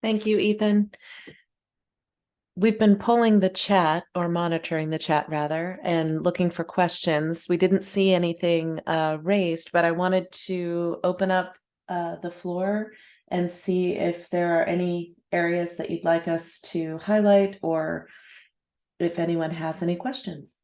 Thank you, Ethan. We've been polling the chat or monitoring the chat rather and looking for questions. We didn't see anything raised, but I wanted to open up the floor and see if there are any areas that you'd like us to highlight or if anyone has any questions.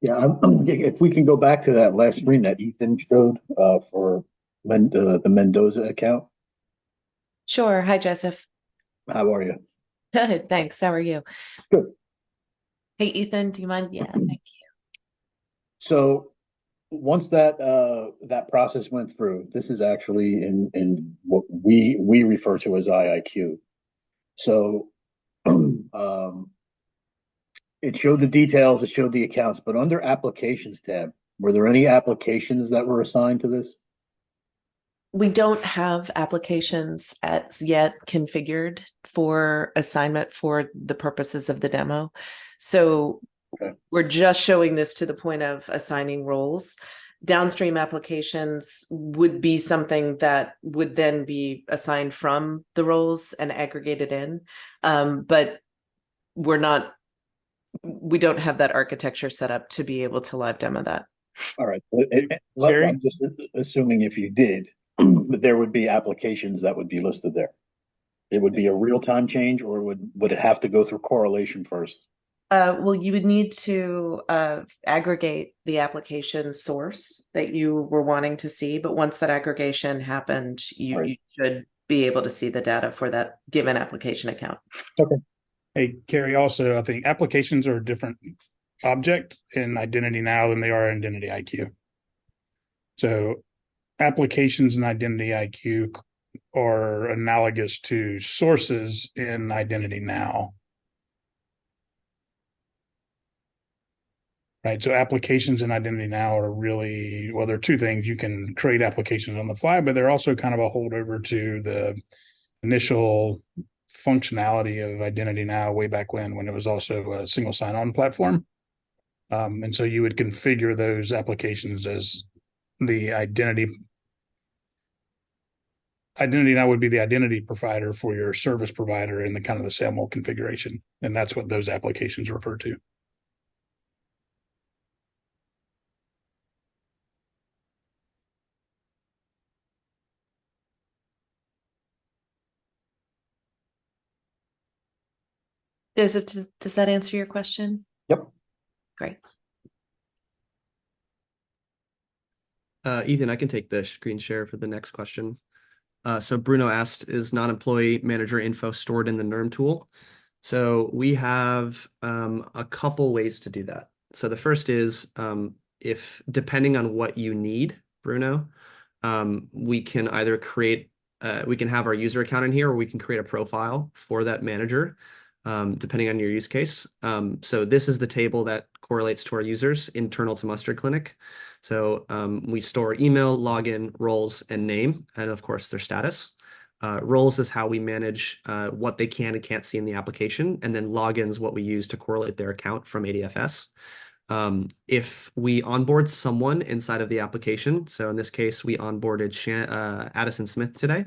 Yeah, if we can go back to that last screen that Ethan showed for the Mendoza account. Sure. Hi, Joseph. How are you? Good. Thanks. How are you? Good. Hey, Ethan, do you mind? Yeah, thank So once that process went through, this is actually in what we refer to as IIQ. So um, it showed the details, it showed the accounts, but under applications tab, were there any applications that were assigned to this? We don't have applications as yet configured for assignment for the purposes of the demo. So Okay. we're just showing this to the point of assigning roles. Downstream applications would be something that would then be assigned from the roles and aggregated in. But we're not, we don't have that architecture set up to be able to live demo that. All right. Gary? I'm just assuming if you did, there would be applications that would be listed there. It would be a real-time change, or would it have to go through correlation first? Well, you would need to aggregate the application source that you were wanting to see, but once that aggregation happened, All right. you should be able to see the data for that given application account. Okay. Hey, Gary, also, I think applications are a different object in Identity Now than they are in Identity IQ. So applications in Identity IQ are analogous to sources in Identity Now. Right. So applications in Identity Now are really, well, there are two things. You can create applications on the fly, but they're also kind of a holdover to the initial functionality of Identity Now way back when it was also a single sign-on platform. And so you would configure those applications as the identity now would be the identity provider for your service provider in the kind of the SAML configuration. And that's what those applications refer to. Does that answer your question? Yep. Great. Ethan, I can take the screen share for the next question. So Bruno asked, is non-employee manager info stored in the NERM tool? So we have a couple ways to do that. So the first is if depending on what you need, Bruno, we can either we can have our user account in here, or we can create a profile for that manager, depending on your use case. So this is the table that correlates to our users internal to Mustard Clinic. So we store email, login, roles, and name, and of course their status. Roles is how we manage what they can and can't see in the application, and then logins what we use to correlate their account from ADFS. If we onboard someone inside of the application, so in this case, we onboarded Addison Smith today,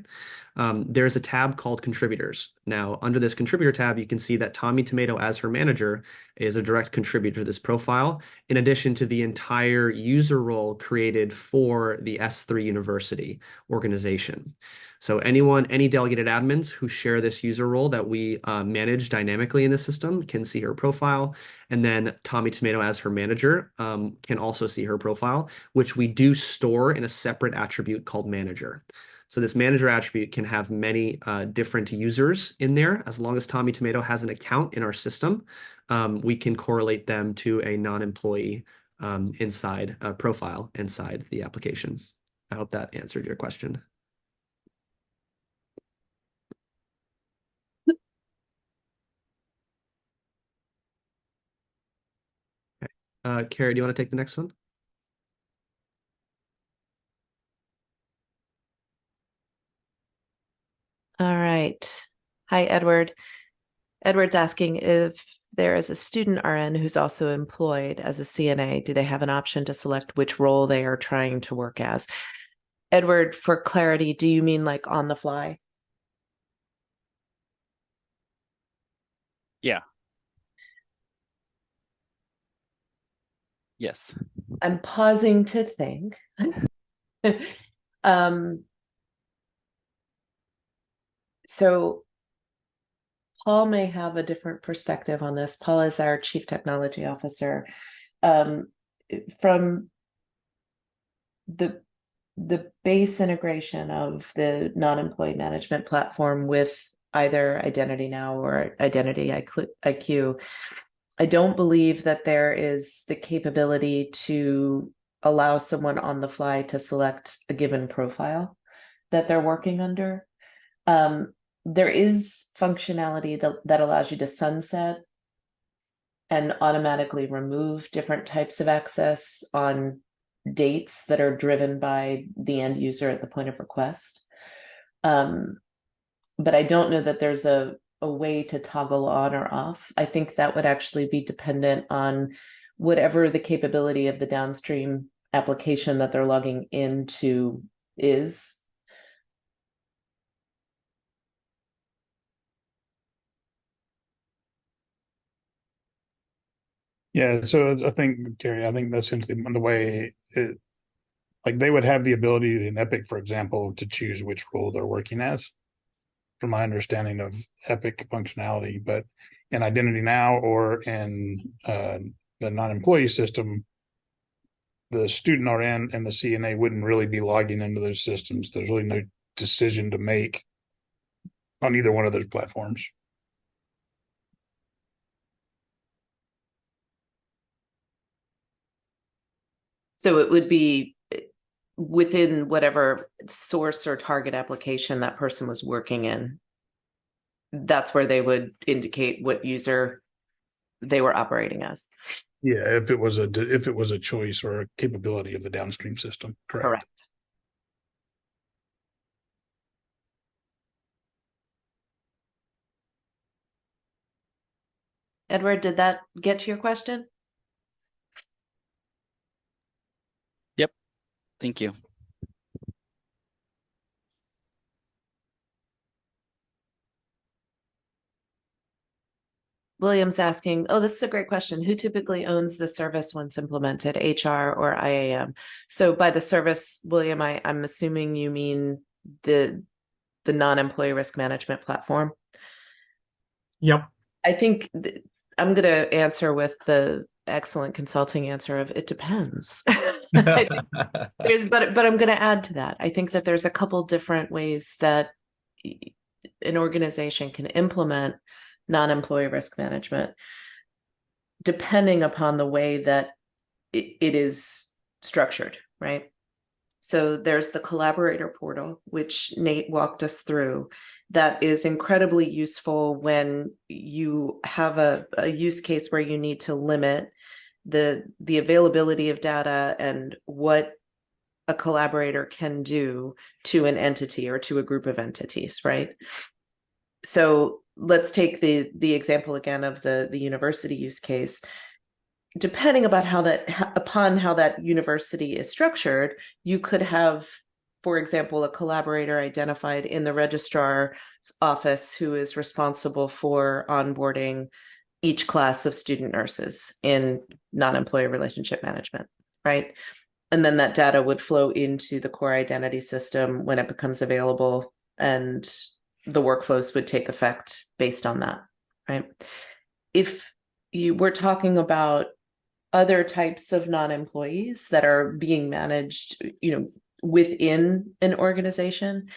there's a tab called Contributors. Now, under this Contributor tab, you can see that Tommy Tomato, as her manager, is a direct contributor to this profile, in addition to the entire user role created for the S3 University organization. So any delegated admins who share this user role that we manage dynamically in the system can see her profile. And then Tommy Tomato, as her manager, can also see her profile, which we do store in a separate attribute called manager. So this manager attribute can have many different users in there. As long as Tommy Tomato has an account in our system, we can correlate them to a non-employee inside a profile inside the application. I hope that answered your question. Carrie, do you want to take the next one? All right. Hi, Edward. Edward's asking if there is a student RN who's also employed as a CNA, do they have an option to select which role they are trying to work as? Edward, for clarity, do you mean like on the fly? Yeah. Yes. I'm pausing to think. um, so Paul may have a different perspective on this. Paul is our Chief Technology Officer. Um, from the base integration of the non-employee management platform with either Identity Now or Identity IQ, I don't believe that there is the capability to allow someone on the fly to select a given profile that they're working under. There is functionality that allows you to sunset and automatically remove different types of access on dates that are driven by the end user at the point of request. But I don't know that there's a way to toggle on or off. I think that would actually be dependent on whatever the capability of the downstream application that they're logging into is. Yeah, so I think, Terry, I think that's essentially the way it, like they would have the ability in Epic, for example, to choose which role they're working as, from my understanding of Epic functionality. But in Identity Now or in the non-employee system, the student RN and the CNA wouldn't really be logging into those systems. There's really no decision to make on either one of those platforms. So it would be within whatever source or target application that person was working in. That's where they would indicate what user they were operating as. Yeah, if it was a choice or a capability of the downstream system, correct. Edward, did that get to your question? Yep. Thank you. William's asking, oh, this is a great question. Who typically owns the service once implemented, HR or IAM? So by the service, William, I'm assuming you mean the non-employee risk management platform. Yep. I think I'm going to answer with the excellent consulting answer of it depends. But I'm going to add to that. I think that there's a couple different ways that an organization can implement non-employee risk management, depending upon the way that it is structured, right? So there's the collaborator portal, which Nate walked us through, that is incredibly useful when you have a use case where you need to limit the availability of data and what a collaborator can do to an entity or to a group of entities, right? So let's take the example again of the university use case. Depending upon how that university is structured, you could have, for example, a collaborator identified in the registrar's office who is responsible for onboarding each class of student nurses in non-employee relationship management, right? And then that data would flow into the core identity system when it becomes available, and the workflows would take effect based on that, right? If you were talking about other types of non-employees that are being managed, within an organization,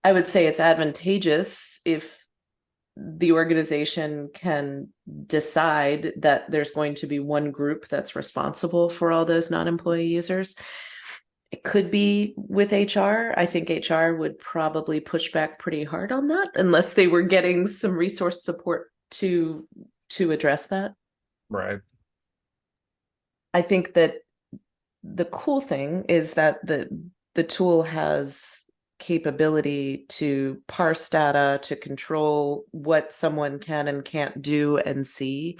I would say it's advantageous if the organization can decide that there's going to be one group that's responsible for all those non-employee users. It could be with HR. I think HR would probably push back pretty hard on that unless they were getting some resource support to address that. Right. I think that the cool thing is that the tool has capability to parse data, to control what someone can and can't do and see.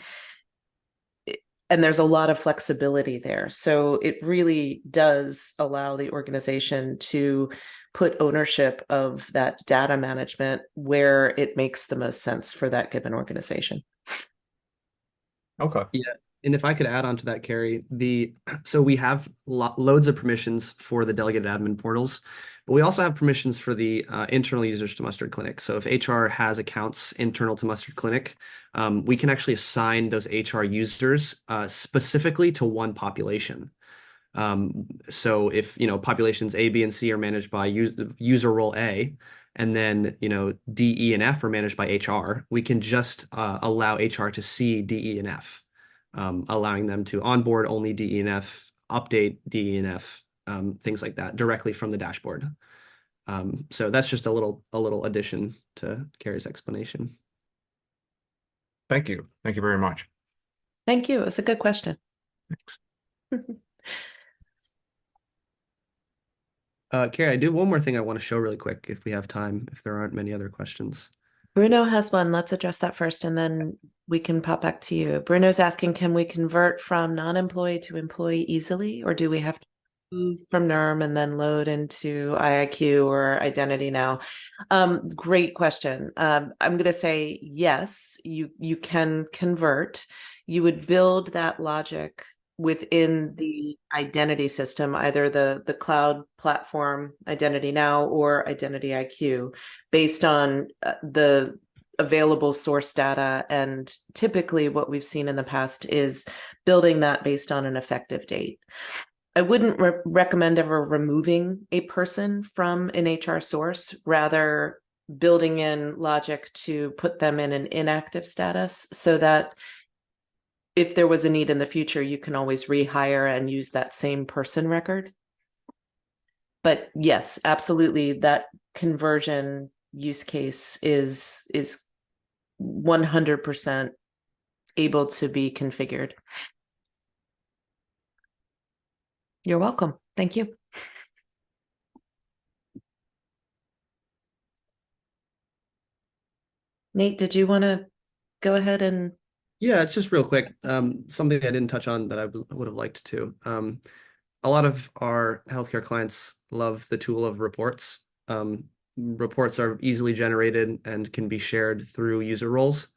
And there's a lot of flexibility there. So it really does allow the organization to put ownership of that data management where it makes the most sense for that given organization. Okay. Yeah. And if I could add on to that, Carrie, so we have loads of permissions for the delegated admin portals, but we also have permissions for the internal users to Mustard Clinic. So if HR has accounts internal to Mustard Clinic, we can actually assign those HR users specifically to one population. So if, populations A, B, and C are managed by user role A, and then, D, E, and F are managed by HR, we can just allow HR to see D, E, and F, allowing them to onboard only D, E, and F, update D, E, and F, things like that directly from the dashboard. So that's just a little addition to Carrie's explanation. Thank you. Thank you very much. Thank you. It was a good question. Thanks. Carrie, I do one more thing I want to show really quick if we have time, if there aren't many other questions. Bruno has one. Let's address that first, and then we can pop back to you. Bruno's asking, can we convert from non-employee to employee easily, or do we have to move from NERM and then load into IIQ or Identity Now? Great question. I'm going to say yes, you can convert. You would build that logic within the identity system, either the cloud platform Identity Now or Identity IQ, based on the available source data. And typically what we've seen in the past is building that based on an effective date. I wouldn't recommend ever removing a person from an HR source, rather building in logic to put them in an inactive status so that if there was a need in the future, you can always rehire and use that same person record. But yes, absolutely, that conversion use case is 100% able to be configured. You're welcome. Thank you. Nate, did you want to go ahead and... Yeah, it's just real quick. Something I didn't touch on that I would have liked to. A lot of our healthcare clients love the tool of reports. Reports are easily generated and can be shared through user roles.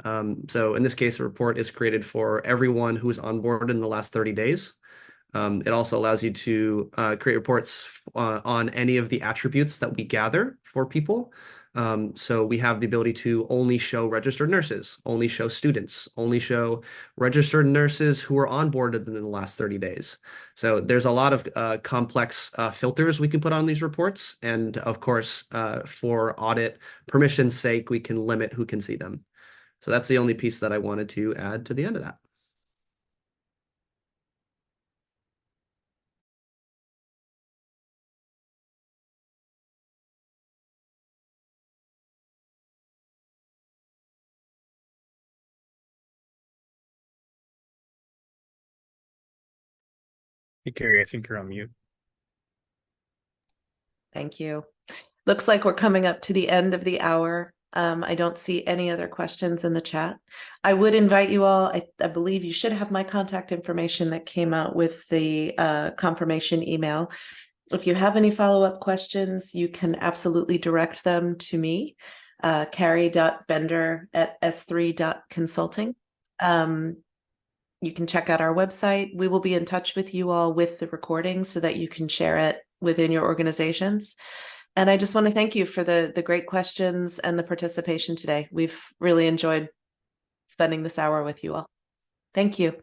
So in this case, a report is created for everyone who's onboarded in the last 30 days. It also allows you to create reports on any of the attributes that we gather for people. So we have the ability to only show registered nurses, only show students, only show registered nurses who are onboarded in the last 30 days. So there's a lot of complex filters we can put on these reports. And of course, for audit permission's sake, we can limit who can see them. So that's the only piece that I wanted to add to the end of that. Hey, Carrie, I think you're on mute. Thank you. Looks like we're coming up to the end of the hour. I don't see any other questions in the chat. I would invite you all, I believe you should have my contact information that came out with the confirmation email. If you have any follow-up questions, you can absolutely direct them to me, carrie.bender@s3.consulting. You can check out our website. We will be in touch with you all with the recording so that you can share it within your organizations. And I just want to thank you for the great questions and the participation today. We've really enjoyed spending this hour with you all. Thank you.